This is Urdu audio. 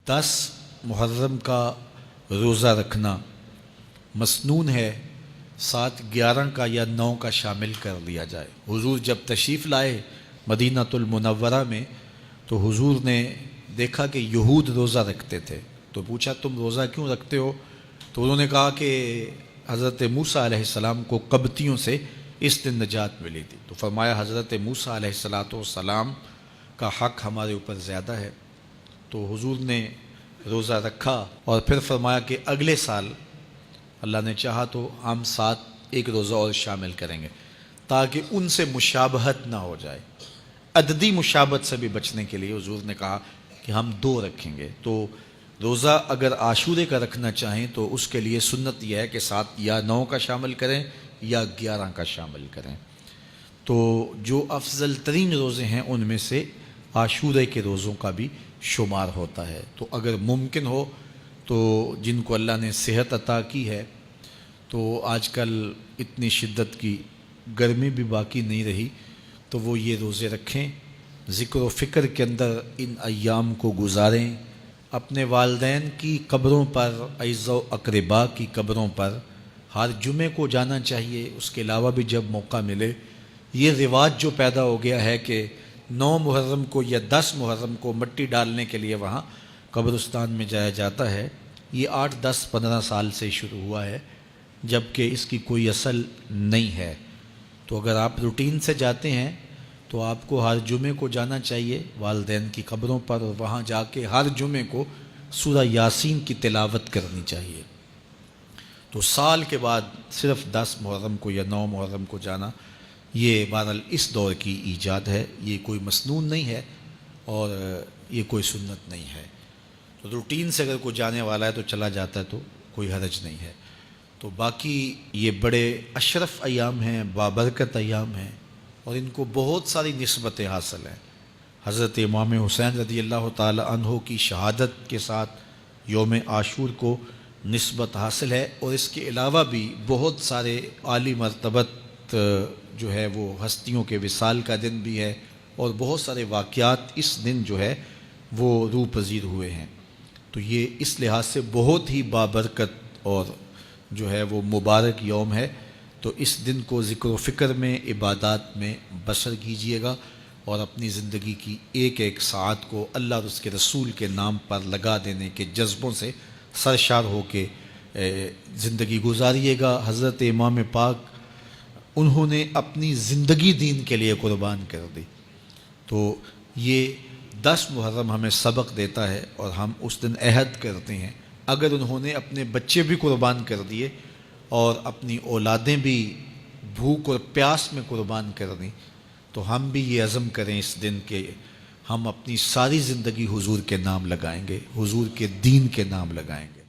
10 محرم کا روزہ رکھنا مسنون ہے، ساتھ 11 کا یا 9 کا شامل کر لیا جائے۔ حضور جب تشریف لائے مدینہ المنورہ میں تو حضور نے دیکھا کہ یہود روزہ رکھتے تھے، تو پوچھا تم روزہ کیوں رکھتے ہو؟ تو انہوں نے کہا کہ حضرت موسیٰ علیہ السلام کو قبطیوں سے اس دن نجات ملی تھی۔ تو فرمایا حضرت موسیٰ علیہ السلام کا حق ہمارے اوپر زیادہ ہے۔ تو حضور نے روزہ رکھا اور پھر فرمایا کہ اگلے سال اللہ نے چاہا تو ہم ساتھ ایک روزہ اور شامل کریں گے، تاکہ ان سے مشابہت نہ ہو جائے۔ عددی مشابہت سے بھی بچنے کے لیے حضور نے کہا کہ ہم 2 رکھیں گے۔ تو روزہ اگر عاشورے کا رکھنا چاہیں تو اس کے لیے سنت یہ ہے کہ ساتھ یا 9 کا شامل کریں یا 11 کا شامل کریں۔ تو جو افضل ترین روزے ہیں ان میں سے عاشورے کے روزوں کا بھی شمار ہوتا ہے۔ تو اگر ممکن ہو تو جن کو اللہ نے صحت عطا کی ہے، تو آج کل اتنی شدت کی گرمی بھی باقی نہیں رہی، تو وہ یہ روزے رکھیں، ذکر و فکر کے اندر ان ایام کو گزاریں، اپنے والدین کی قبروں پر، اعزاء و اقرباء کی قبروں پر ہر جمعے کو جانا چاہیے۔ اس کے علاوہ بھی جب موقع ملے، یہ رواج جو پیدا ہو گیا ہے کہ 9 محرم کو یا 10 محرم کو مٹی ڈالنے کے لیے وہاں قبرستان میں جایا جاتا ہے، یہ 8 10 15 سال سے شروع ہوا ہے، جبکہ اس کی کوئی اصل نہیں ہے۔ تو اگر آپ روٹین سے جاتے ہیں تو آپ کو ہر جمعے کو جانا چاہیے والدین کی قبروں پر، اور وہاں جا کے ہر جمعے کو سورہ یاسین کی تلاوت کرنی چاہیے۔ تو سال کے بعد صرف 10 محرم کو یا 9 محرم کو جانا، یہ بہرحال اس دور کی ایجاد ہے، یہ کوئی مسنون نہیں ہے اور یہ کوئی سنت نہیں ہے۔ تو روٹین سے اگر کوئی جانے والا ہے تو چلا جاتا ہے تو کوئی حرج نہیں ہے۔ تو باقی یہ بڑے اشرف ایام ہیں، بابرکت ایام ہیں، اور ان کو بہت ساری نسبتیں حاصل ہیں۔ حضرت امام حسین رضی اللہ تعالی عنہ کی شہادت کے ساتھ یوم عاشور کو نسبت حاصل ہے، اور اس کے علاوہ بھی بہت سارے عالی مرتبت جو ہے وہ ہستیوں کے وصال کا دن بھی ہے، اور بہت سارے واقعات اس دن جو ہے وہ روح پذیر ہوئے ہیں۔ تو یہ اس لحاظ سے بہت ہی بابرکت اور جو ہے وہ مبارک یوم ہے۔ تو اس دن کو ذکر و فکر میں، عبادات میں بسر کیجیے گا، اور اپنی زندگی کی ایک ایک ساعت کو اللہ اور اس کے رسول کے نام پر لگا دینے کے جذبوں سے سرشار ہو کے زندگی گزاریے گا۔ حضرت امام پاک انہوں نے اپنی زندگی دین کے لیے قربان کر دی۔ تو یہ 10 محرم ہمیں سبق دیتا ہے، اور ہم اس دن عہد کرتے ہیں اگر انہوں نے اپنے بچے بھی قربان کر دیے اور اپنی اولادیں بھی بھوک اور پیاس میں قربان کر دیں، تو ہم بھی یہ عزم کریں اس دن کہ ہم اپنی ساری زندگی حضور کے نام لگائیں گے، حضور کے دین کے نام لگائیں گے۔